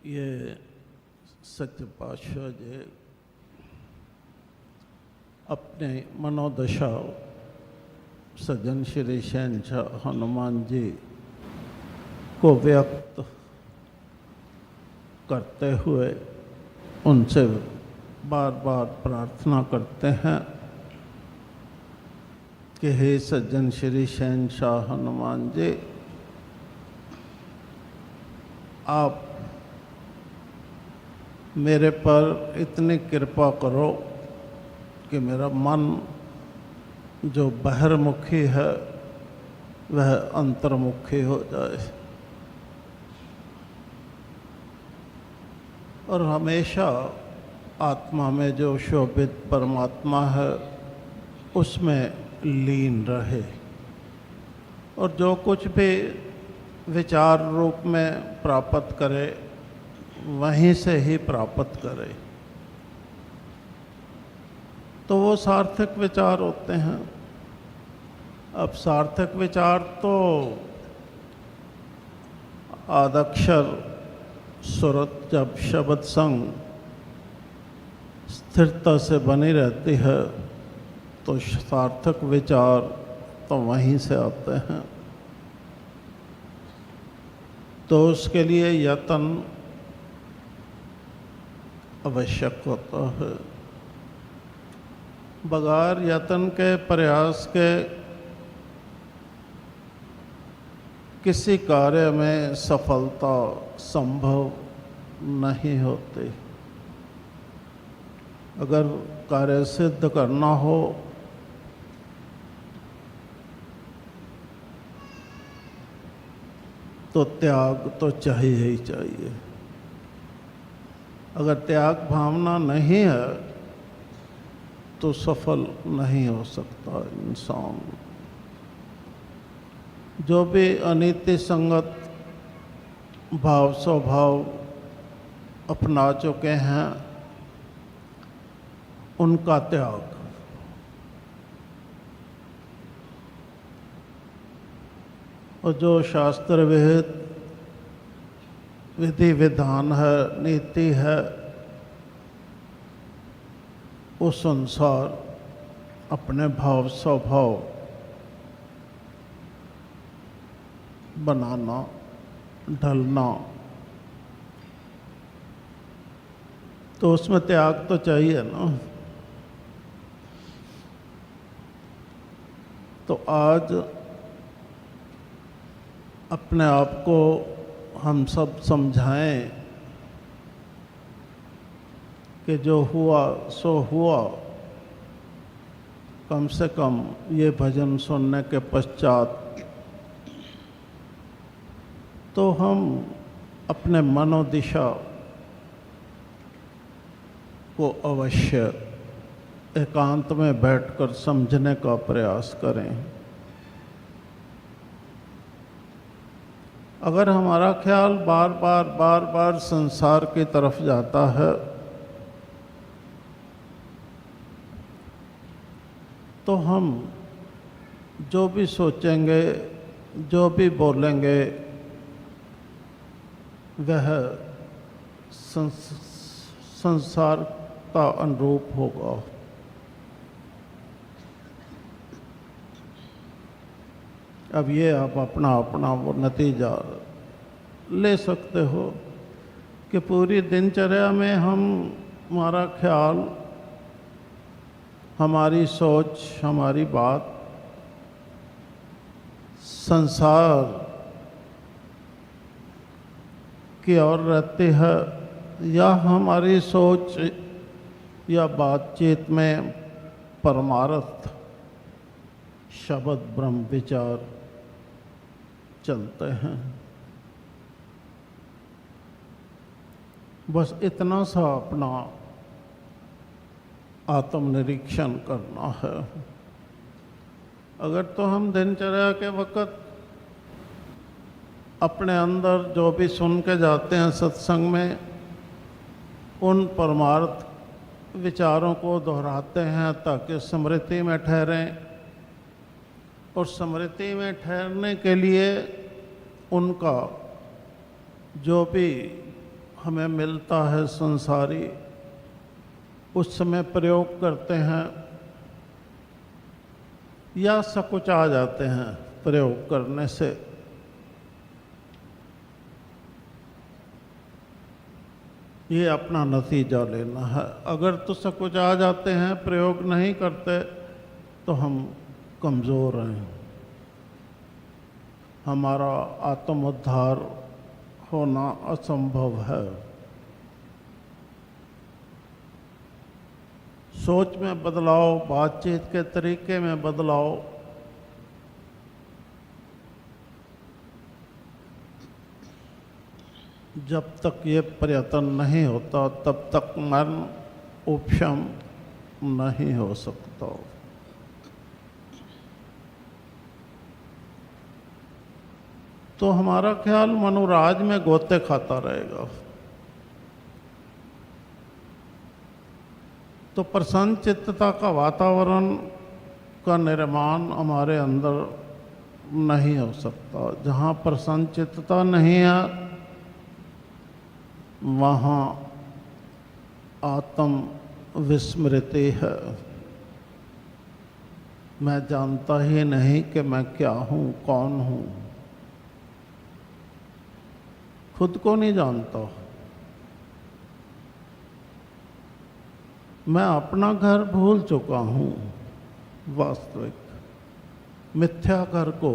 ये सत्य पातशाह जी अपने मनोदशा सज्जन श्री शहंशाह हनुमान जी को व्यक्त करते हुए उनसे बार बार प्रार्थना करते हैं कि हे सज्जन श्री शहंशाह हनुमान जी, आप मेरे पर इतनी कृपा करो कि मेरा मन जो बहिर्मुखी है वह अंतर्मुखी हो जाए और हमेशा आत्मा में जो शोभित परमात्मा है उसमें लीन रहे और जो कुछ भी विचार रूप में प्राप्त करे वहीं से ही प्राप्त करे तो वो सार्थक विचार होते हैं। अब सार्थक विचार तो आदक्षर सुरत जब शब्द संग स्थिरता से बनी रहती है तो सार्थक विचार तो वहीं से आते हैं। तो उसके लिए यत्न आवश्यक होता है। बगैर यत्न के प्रयास के किसी कार्य में सफलता संभव नहीं होती। अगर कार्य सिद्ध करना हो तो त्याग तो चाहिए ही चाहिए। अगर त्याग भावना नहीं है तो सफल नहीं हो सकता इंसान। जो भी अनीति संगत भाव स्वभाव अपना चुके हैं उनका त्याग, और जो शास्त्र विहित विधि विधान है, नीति है, उस अनुसार अपने भाव स्वभाव बनाना, ढलना, तो उसमें त्याग तो चाहिए ना। तो आज अपने आप को हम सब समझाएं कि जो हुआ सो हुआ। कम से कम ये भजन सुनने के पश्चात तो हम अपने मनोदिशा को अवश्य एकांत में बैठकर समझने का प्रयास करें। अगर हमारा ख्याल बार बार संसार की तरफ जाता है तो हम जो भी सोचेंगे, जो भी बोलेंगे, वह संसार का अनुरूप होगा। अब ये आप अपना अपना वो नतीजा ले सकते हो कि पूरी दिनचर्या में हमारा ख्याल, हमारी सोच, हमारी बात संसार की ओर रहती है या हमारी सोच या बातचीत में परमार्थ शब्द ब्रह्म विचार चलते हैं। बस इतना सा अपना आत्मनिरीक्षण करना है। अगर तो हम दिनचर्या के वक़्त अपने अंदर जो भी सुन के जाते हैं सत्संग में, उन परमार्थ विचारों को दोहराते हैं ताकि स्मृति में ठहरें, और स्मृति में ठहरने के लिए उनका जो भी हमें मिलता है संसारी, उस समय प्रयोग करते हैं या सकुचा जाते हैं प्रयोग करने से। ये अपना नतीजा लेना है। अगर तो सकुचा जाते हैं, प्रयोग नहीं करते, तो हम कमज़ोर हैं, हमारा आत्मोद्धार होना असंभव है। सोच में बदलाव, बातचीत के तरीके में बदलाव, जब तक ये प्रयत्न नहीं होता तब तक मन उपशम नहीं हो सकता। तो हमारा ख्याल मनोराज में गोते खाता रहेगा। तो प्रसन्न चित्तता का वातावरण का निर्माण हमारे अंदर नहीं हो सकता। जहाँ प्रसन्न चित्तता नहीं है, वहाँ आत्म विस्मृति है। मैं जानता ही नहीं कि मैं क्या हूँ, कौन हूँ, खुद को नहीं जानता। मैं अपना घर भूल चुका हूँ। वास्तविक मिथ्या घर को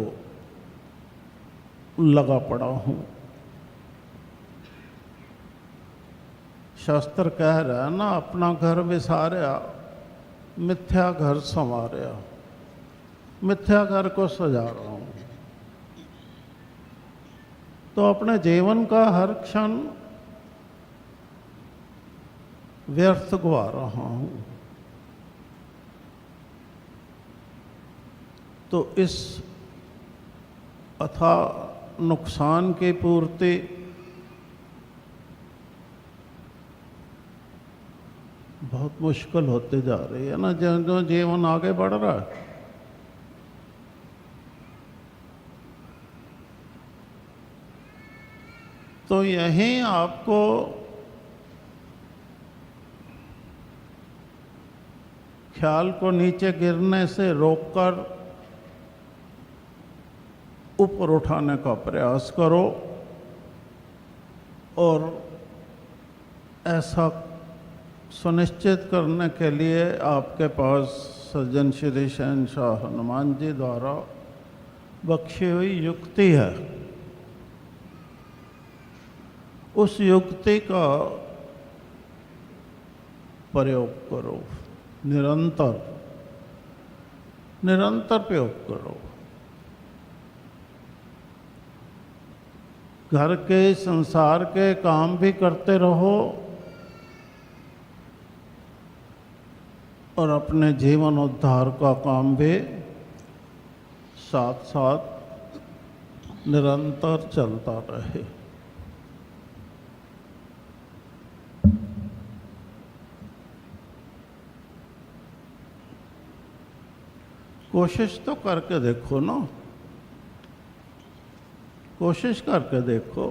लगा पड़ा हूँ। शास्त्र कह रहा है ना, अपना घर विसारया, मिथ्या घर संवारया। मिथ्या घर को सजा रहा हूँ। तो अपने जीवन का हर क्षण व्यर्थ गवा रहा हूँ। तो इस अथाह नुकसान की पूर्ति बहुत मुश्किल होते जा रही है ना, जो जो जीवन आगे बढ़ रहा है। तो यहीं आपको ख्याल को नीचे गिरने से रोककर ऊपर उठाने का प्रयास करो, और ऐसा सुनिश्चित करने के लिए आपके पास सज्जन श्री शहंशाह हनुमान जी द्वारा बख्शी हुई युक्ति है। उस युक्ति का प्रयोग करो, निरंतर निरंतर प्रयोग करो। घर के, संसार के काम भी करते रहो और अपने जीवन उद्धार का काम भी साथ साथ निरंतर चलता रहे। कोशिश तो करके देखो ना, कोशिश करके देखो।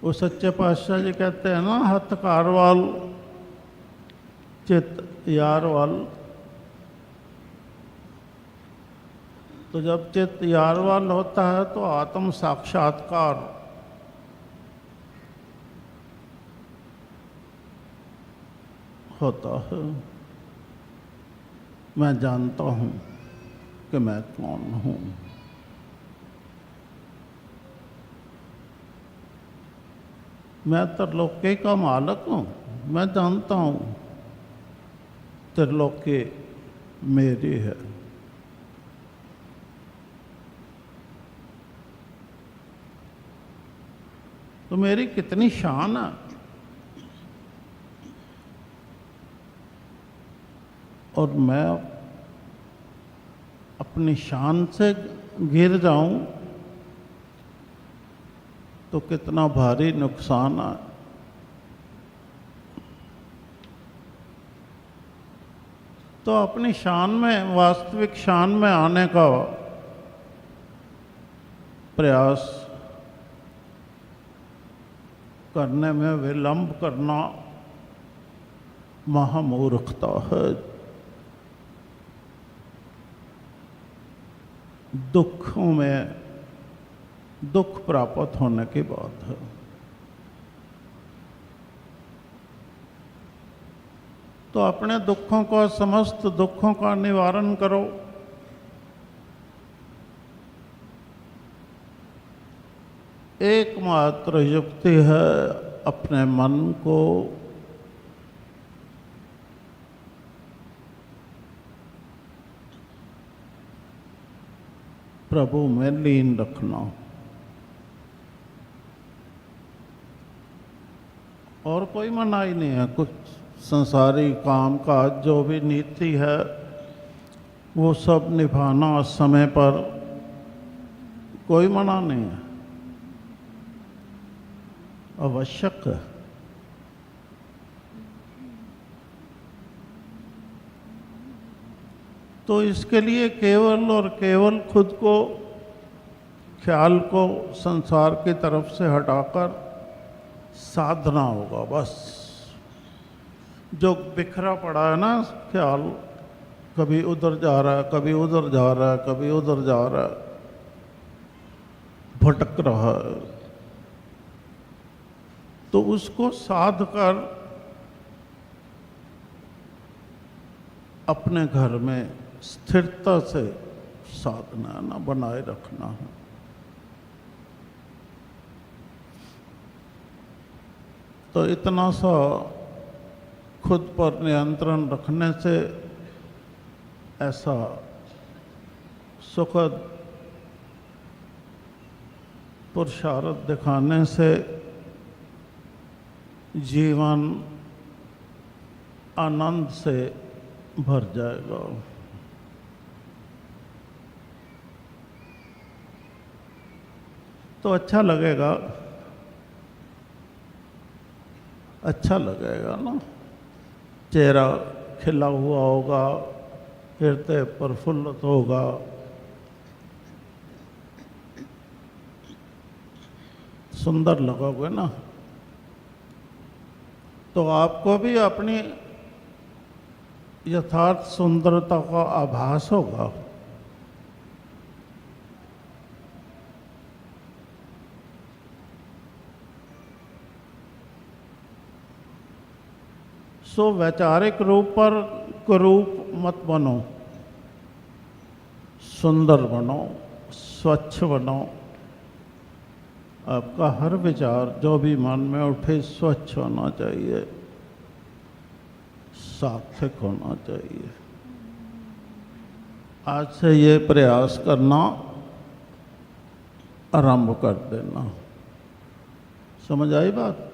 वो सच्चे पातशाह जी कहते हैं ना, हथ कारवाल चित यारवाल। तो जब चित यारवाल होता है तो आत्म साक्षात्कार होता है। मैं जानता हूँ कि मैं कौन हूँ। मैं त्रिलोकी का मालिक हूँ। मैं जानता हूँ त्रिलोकी मेरी है। तो मेरी कितनी शान है, और मैं अपनी शान से गिर जाऊं तो कितना भारी नुकसान है। तो अपनी शान में, वास्तविक शान में आने का प्रयास करने में विलंब करना महामूर्खता है। दुखों में दुख प्राप्त होने की बात है। तो अपने दुखों का, समस्त दुखों का निवारण करो। एकमात्र युक्ति है अपने मन को प्रभु में लीन रखना। और कोई मनाही नहीं है। कुछ संसारी काम काज जो भी नीति है वो सब निभाना समय पर, कोई मना नहीं है, आवश्यक है। तो इसके लिए केवल और केवल खुद को, ख्याल को संसार की तरफ से हटाकर साधना होगा। बस जो बिखरा पड़ा है ना ख्याल, कभी उधर जा रहा है, कभी उधर जा रहा है, कभी उधर जा रहा है, भटक रहा है, तो उसको साध कर अपने घर में स्थिरता से साधना ना बनाए रखना है। तो इतना सा खुद पर नियंत्रण रखने से, ऐसा सुखद पुरुषार्थ दिखाने से जीवन आनंद से भर जाएगा। तो अच्छा लगेगा, अच्छा लगेगा ना। चेहरा खिला हुआ होगा, हृदय प्रफुल्लित होगा, सुंदर लगोगे ना। तो आपको भी अपनी यथार्थ सुंदरता का आभास होगा। सो वैचारिक रूप पर कुरूप मत बनो, सुंदर बनो, स्वच्छ बनो। आपका हर विचार जो भी मन में उठे स्वच्छ होना चाहिए, सात्विक होना चाहिए। आज से ये प्रयास करना आरंभ कर देना। समझ आई बात?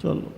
चलो।